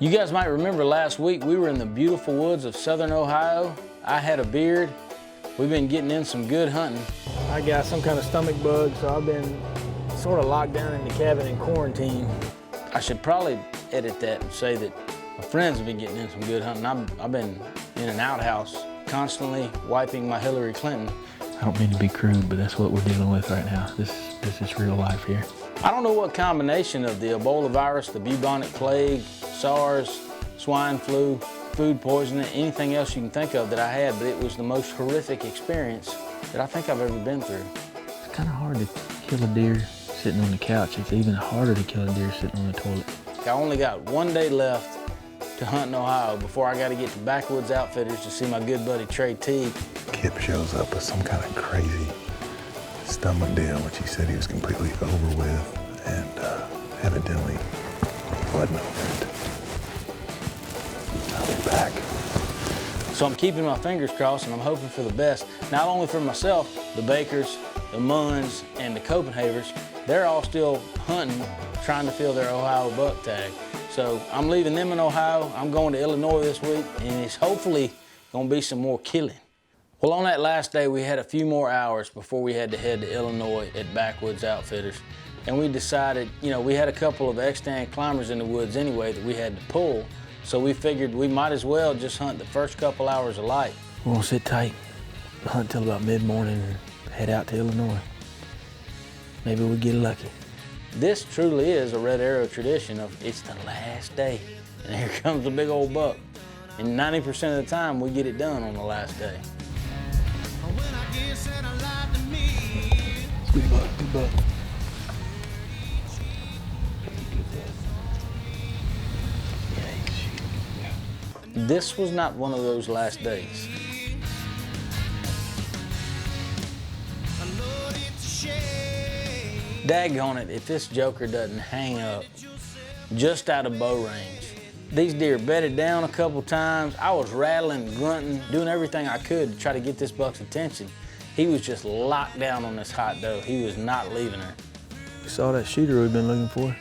You guys might remember last week we were in the beautiful woods of southern Ohio. I had a beard. We've been getting in some good hunting. I got some kind of stomach bug, so I've been sort of locked down in the cabin in quarantine. I should probably edit that and say that my friends have been getting in some good hunting. I've been in an outhouse, constantly wiping my Hillary Clinton. I don't mean to be crude, but that's what we're dealing with right now. This is real life here. I don't know what combination of the Ebola virus, the bubonic plague, SARS, swine flu, food poisoning, anything else you can think of that I had, but it was the most horrific experience that I think I've ever been through. It's kind of hard to kill a deer sitting on the couch. It's even harder to kill a deer sitting on the toilet. I only got one day left to hunt in Ohio before I got to get to Backwoods Outfitters to see my good buddy Trey Teague. Kip shows up with some kind of crazy stomach deal, which he said he was completely over with, and evidently he wasn't over it. I'll be back. So I'm keeping my fingers crossed and I'm hoping for the best, not only for myself, the Bakers, the Munns, and the Copenhavers. They're all still hunting, trying to fill their Ohio buck tag. So I'm leaving them in Ohio. I'm going to Illinois this week, and it's hopefully going to be some more killing. Well, on that last day, we had a few more hours before we had to head to Illinois at Backwoods Outfitters. And we decided, you know, we had a couple of extant climbers in the woods anyway that we had to pull. So we figured we might as well just hunt the first couple hours of light. We're gonna sit tight, hunt till about mid-morning, and head out to Illinois. Maybe we get lucky. This truly is a Red Arrow tradition of it's the last day, and here comes a big old buck. And 90% of the time, we get it done on the last day. Good buck, good buck. This was not one of those last days. Daggone it, if this joker doesn't hang up just out of bow range. These deer bedded down a couple times. I was rattling, grunting, doing everything I could to try to get this buck's attention. He was just locked down on this hot doe. He was not leaving her. We saw that shooter we've been looking for.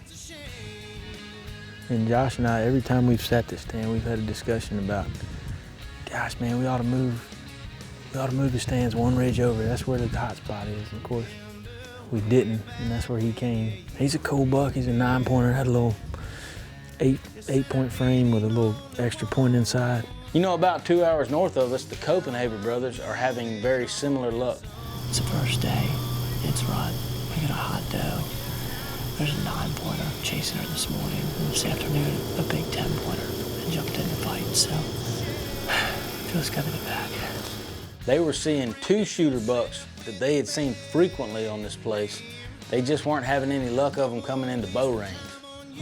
And Josh and I, every time we've sat this stand, we've had a discussion about, gosh, man, we ought to move the stands one ridge over. That's where the hot spot is. And of course, we didn't, and that's where he came. He's a cool buck. He's a 9-pointer. Had a little eight-point frame with a little extra point inside. You know, about 2 hours north of us, the Copenhaver brothers are having very similar luck. It's the first day. It's run. We got a hot doe. There's a 9-pointer chasing her this morning. And this afternoon, a big 10-pointer, and jumped in the fight. So, feels good to be back. They were seeing 2 shooter bucks that they had seen frequently on this place. They just weren't having any luck of them coming into bow range. We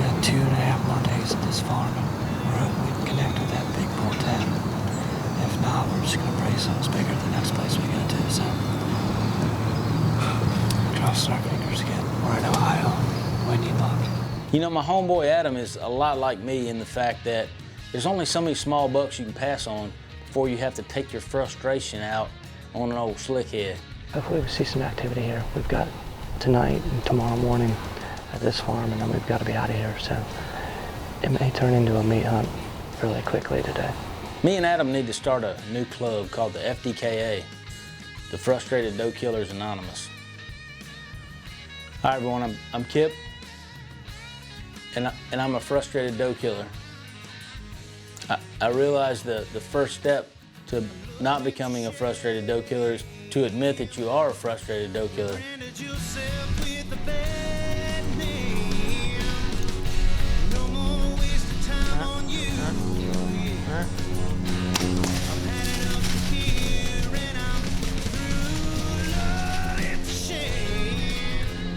had 2.5 more days at this farm, and we're hoping we can connect with that big bull 10. If not, we're just gonna brace something bigger the next place we go to. So, cross our fingers again. We're in Ohio. We need luck. You know, my homeboy Adam is a lot like me in the fact that there's only so many small bucks you can pass on before you have to take your frustration out on an old slickhead. Hopefully we see some activity here. We've got tonight and tomorrow morning at this farm, and then we've got to be out of here. So it may turn into a meat hunt really quickly today. Me and Adam need to start a new club called the FDKA, the Frustrated Doe Killers Anonymous. Hi everyone, I'm Kip, and I'm a frustrated doe killer. I realize the first step to not becoming a frustrated doe killer is to admit that you are a frustrated doe killer.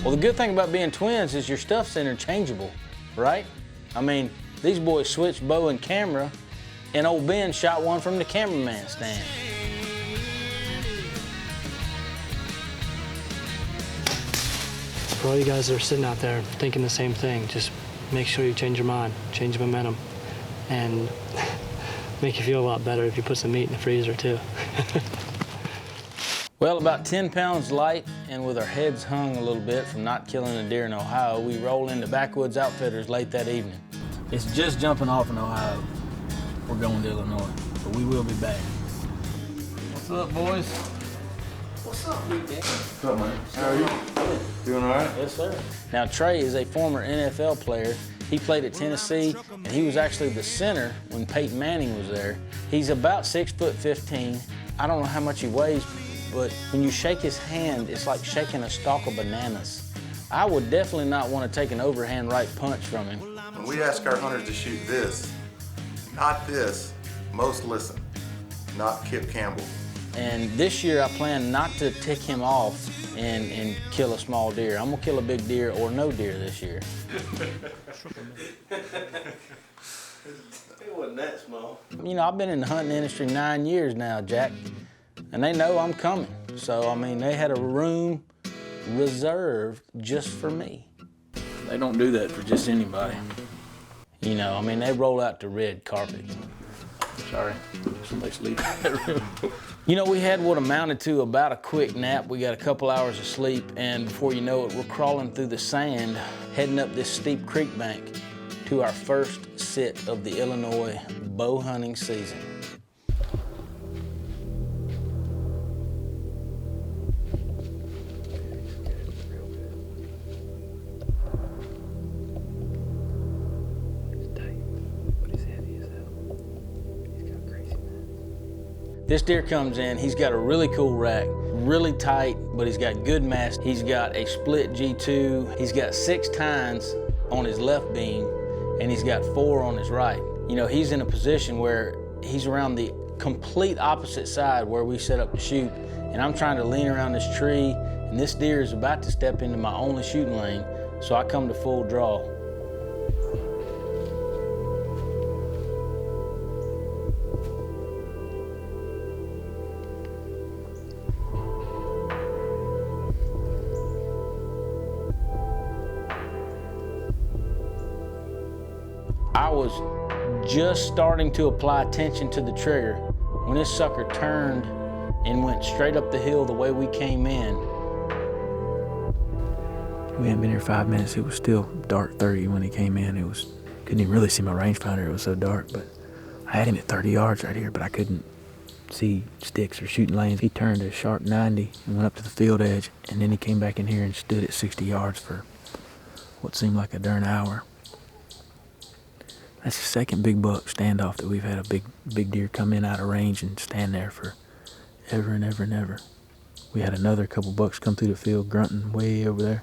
Well, the good thing about being twins is your stuff's interchangeable, right? I mean, these boys switched bow and camera, and old Ben shot one from the cameraman stand. For all you guys that are sitting out there thinking the same thing, just make sure you change your mind, change momentum, and make you feel a lot better if you put some meat in the freezer too. Well, about 10 pounds light, and with our heads hung a little bit from not killing a deer in Ohio, we roll into Backwoods Outfitters late that evening. It's just jumping off in Ohio. We're going to Illinois, but we will be back. What's up, boys? What's up, big man? What's up, man? How are you? Doing all right? Yes, sir. Now, Trey is a former NFL player. He played at Tennessee, and he was actually the center when Peyton Manning was there. He's about 6'15". I don't know how much he weighs, but when you shake his hand, it's like shaking a stalk of bananas. I would definitely not want to take an overhand right punch from him. When we ask our hunters to shoot this, not this, most listen, not Kip Campbell. And this year I plan not to tick him off and kill a small deer. I'm gonna kill a big deer or no deer this year. It wasn't that small. You know, I've been in the hunting industry 9 years now, Jack, and they know I'm coming. So, I mean, they had a room reserved just for me. They don't do that for just anybody. You know, I mean, they roll out the red carpet. Sorry, somebody's leaving that room. You know, we had what amounted to about a quick nap. We got a couple hours of sleep, and before you know it, we're crawling through the sand, heading up this steep creek bank to our first sit of the Illinois bow hunting season. This deer comes in, he's got a really cool rack, really tight, but he's got good mass. He's got a split G2, he's got 6 tines on his left beam, and he's got 4 on his right. You know, he's in a position where he's around the complete opposite side where we set up to shoot, and I'm trying to lean around this tree, and this deer is about to step into my only shooting lane, so I come to full draw. I was just starting to apply attention to the trigger when this sucker turned and went straight up the hill the way we came in. We hadn't been here 5 minutes. It was still dark 30 when he came in. Couldn't even really see my rangefinder. It was so dark, but I had him at 30 yards right here, but I couldn't see sticks or shooting lanes. He turned a sharp 90 and went up to the field edge, and then he came back in here and stood at 60 yards for what seemed like a darn hour. That's the second big buck standoff that we've had a big deer come in out of range and stand there for ever and ever and ever. We had another couple bucks come through the field grunting way over there.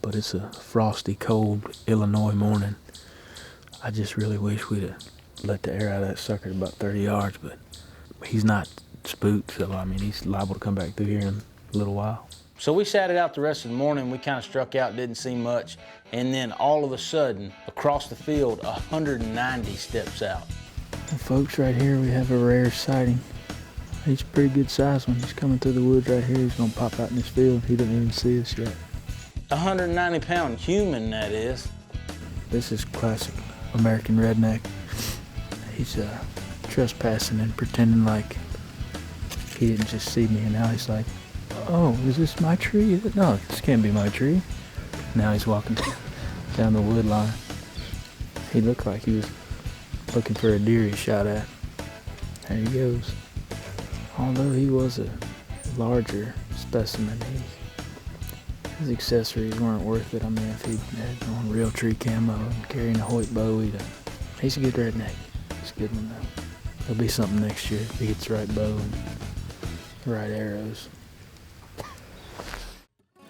But it's a frosty, cold Illinois morning. I just really wish we'd have let the air out of that sucker at about 30 yards, but he's not spooked, so I mean, he's liable to come back through here in a little while. So we sat it out the rest of the morning. We kind of struck out, didn't see much. And then all of a sudden, across the field, 190 steps out. Well, folks, right here we have a rare sighting. He's a pretty good size one. He's coming through the woods right here. He's gonna pop out in this field. He didn't even see us yet. 190-pound human, that is. This is classic American redneck. He's trespassing and pretending like he didn't just see me, and now he's like, oh, is this my tree? No, this can't be my tree. Now he's walking down the wood line. He looked like he was looking for a deer he shot at. There he goes. Although he was a larger specimen, his accessories weren't worth it. I mean, if he'd had on real tree camo and carrying a Hoyt bow, he's a good redneck. He's a good one though. There'll be something next year if he gets the right bow and the right arrows.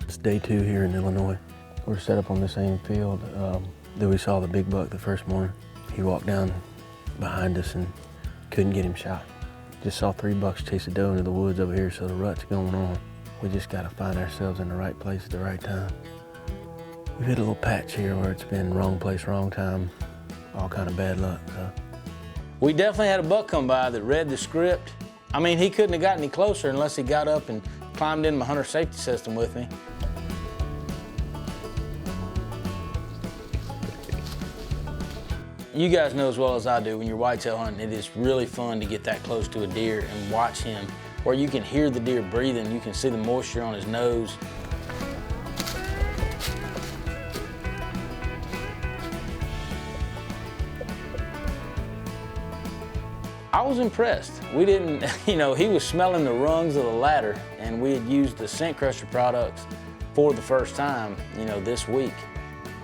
It's day 2 here in Illinois. We're set up on the same field that we saw the big buck the first morning. He walked down behind us and couldn't get him shot. Just saw 3 bucks chase a doe into the woods over here, so the rut's going on. We just gotta find ourselves in the right place at the right time. We've hit a little patch here where it's been wrong place, wrong time, all kind of bad luck. So. We definitely had a buck come by that read the script. I mean, he couldn't have got any closer unless he got up and climbed in my hunter safety system with me. You guys know as well as I do, when you're whitetail hunting, it is really fun to get that close to a deer and watch him, where you can hear the deer breathing, you can see the moisture on his nose. I was impressed. We didn't, you know, he was smelling the rungs of the ladder, and we had used the scent crusher products for the first time, you know, this week.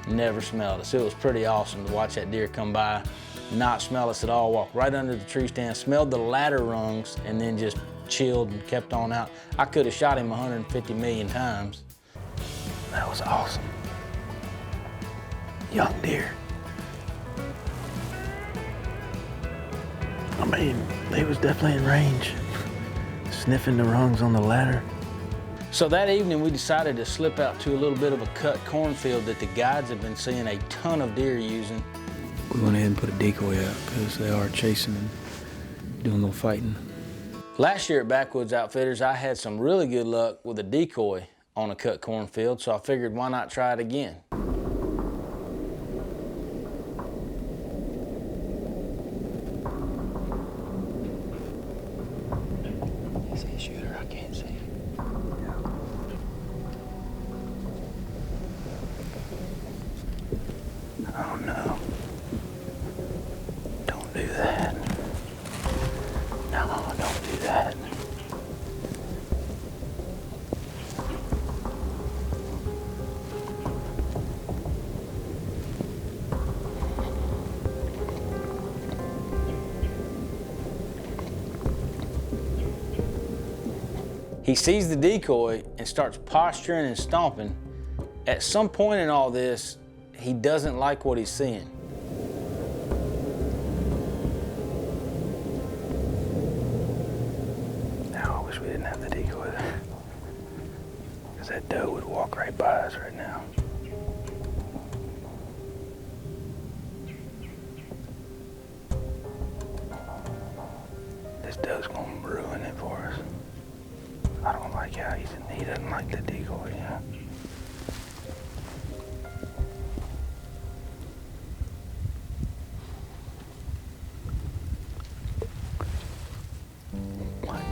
Never smelled us. It was pretty awesome to watch that deer come by, not smell us at all, walk right under the tree stand, smelled the ladder rungs, and then just chilled and kept on out. I could have shot him 150 million times. That was awesome. Young deer. I mean, they was definitely in range. Sniffing the rungs on the ladder. So that evening we decided to slip out to a little bit of a cut cornfield that the guides have been seeing a ton of deer using. We went ahead and put a decoy out because they are chasing and doing a little fighting. Last year at Backwoods Outfitters, I had some really good luck with a decoy on a cut cornfield, so I figured why not try it again. Is he a shooter? I can't see. Oh no. Don't do that. No, don't do that. He sees the decoy and starts posturing and stomping. At some point in all this, he doesn't like what he's seeing. Now I wish we didn't have the decoy there. Because that doe would walk right by us right now. This doe's gonna ruin it for us. I don't like how he doesn't like the decoy, yeah. What?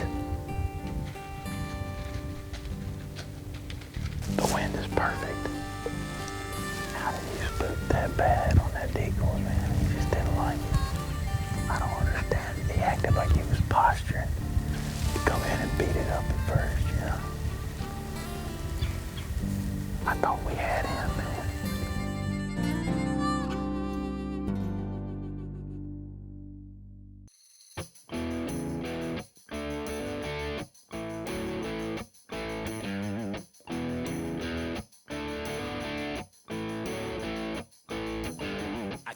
The wind is perfect. How did he spook that bad on that decoy, man? He just didn't like it. I don't understand. He acted like he was posturing. Come in and beat it up at first, you know. I thought we had him, man.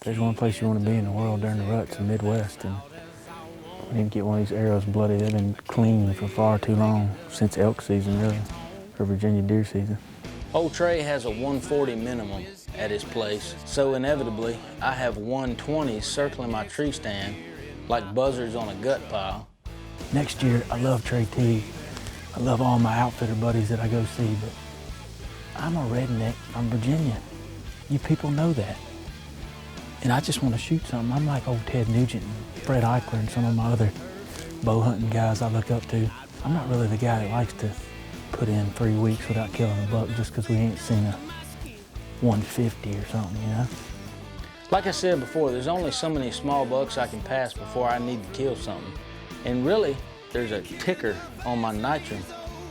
There's one place you want to be in the world during the rut, the Midwest, and we didn't get one of these arrows bloody. They've been clean for far too long, since elk season, really, or Virginia deer season. Old Trey has a 140 minimum at his place, so inevitably I have 120s circling my tree stand like buzzards on a gut pile. Next year, I love Trey T. I love all my outfitter buddies that I go see, but I'm a redneck from Virginia. You people know that. And I just want to shoot something. I'm like old Ted Nugent and Fred Eichler and some of my other bow hunting guys I look up to. I'm not really the guy that likes to put in 3 weeks without killing a buck just because we ain't seen a 150 or something, you know? Like I said before, there's only so many small bucks I can pass before I need to kill something. And really, there's a ticker on my nitrum,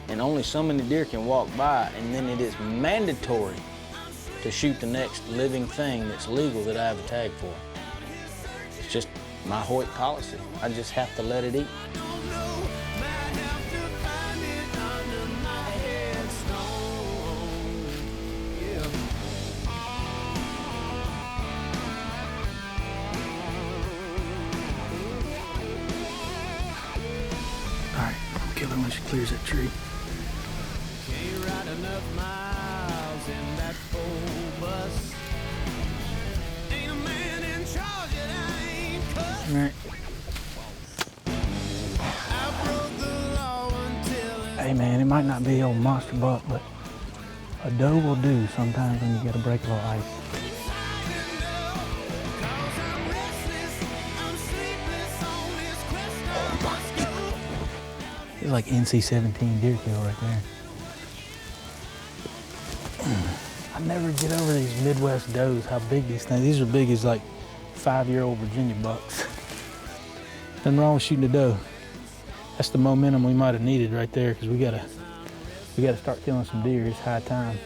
and only so many deer can walk by, and then it is mandatory to shoot the next living thing that's legal that I have a tag for. It's just my Hoyt policy. I just have to let it eat. All right, I'll kill her when she clears that tree. All right. Hey man, it might not be old monster buck, but a doe will do sometimes when you gotta break a little ice. It's like NC-17 deer kill right there. I never get over these Midwest does, how big these things. These are big as like 5-year-old Virginia bucks. Nothing wrong with shooting a doe. That's the momentum we might have needed right there, because we gotta start killing some deer. It's high time.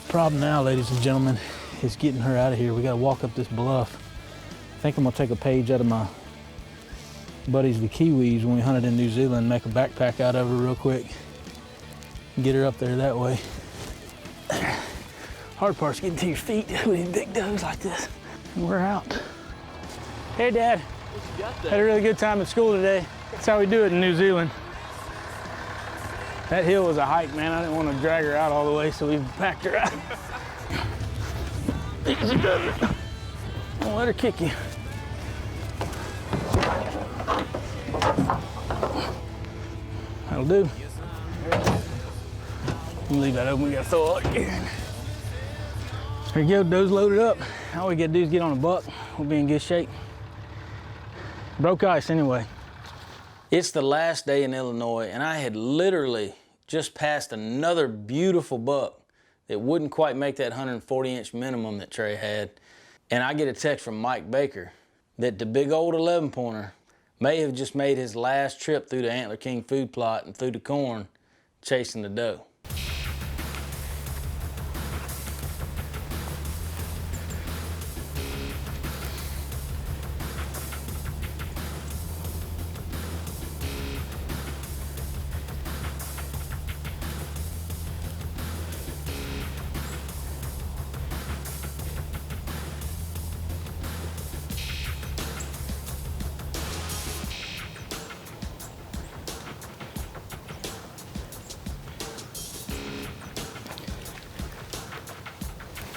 Problem now, ladies and gentlemen, is getting her out of here. We gotta walk up this bluff. I think I'm gonna take a page out of my buddies, the Kiwis, when we hunted in New Zealand, make a backpack out of her real quick. Get her up there that way. Hard part's getting to your feet with these big does like this. And we're out. Hey, Dad. Had a really good time at school today. That's how we do it in New Zealand. That hill was a hike, man. I didn't want to drag her out all the way, so we packed her out. Easy does it. Don't let her kick you. That'll do. Leave that open, we gotta throw it again. There you go, doe's loaded up. All we gotta do is get on a buck. We'll be in good shape. Broke ice anyway. It's the last day in Illinois, and I had literally just passed another beautiful buck that wouldn't quite make that 140-inch minimum that Trey had. And I get a text from Mike Baker that the big old 11-pointer may have just made his last trip through the Antler King food plot and through the corn chasing the doe.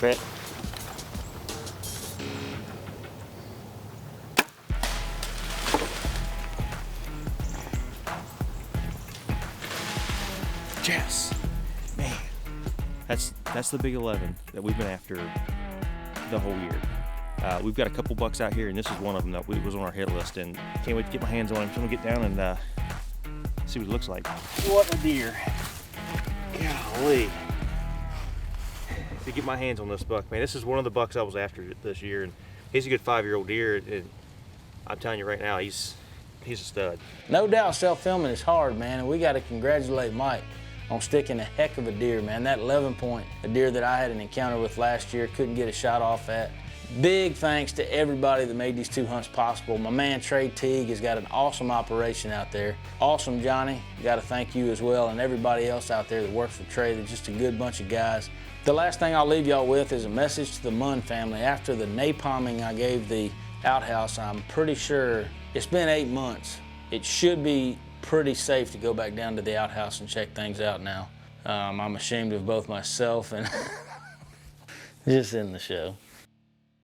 Fit. Yes, man. That's the big 11 that we've been after the whole year. We've got a couple bucks out here, and this is one of them that was on our hit list, and can't wait to get my hands on him. So I'm gonna get down and see what it looks like. What a deer! Golly! To get my hands on this buck, man. This is one of the bucks I was after this year, and he's a good 5-year-old deer, and I'm telling you right now, he's a stud. No doubt self-filming is hard, man, and we got to congratulate Mike on sticking a heck of a deer, man. That 11-point, a deer that I had an encounter with last year, couldn't get a shot off at. Big thanks to everybody that made these 2 hunts possible. My man Trey Teague has got an awesome operation out there. Awesome, Johnny. Got to thank you as well, and everybody else out there that works for Trey. They're just a good bunch of guys. The last thing I'll leave y'all with is a message to the Munn family. After the napalming I gave the outhouse, I'm pretty sure it's been 8 months. It should be pretty safe to go back down to the outhouse and check things out now. I'm ashamed of both myself and just in the show.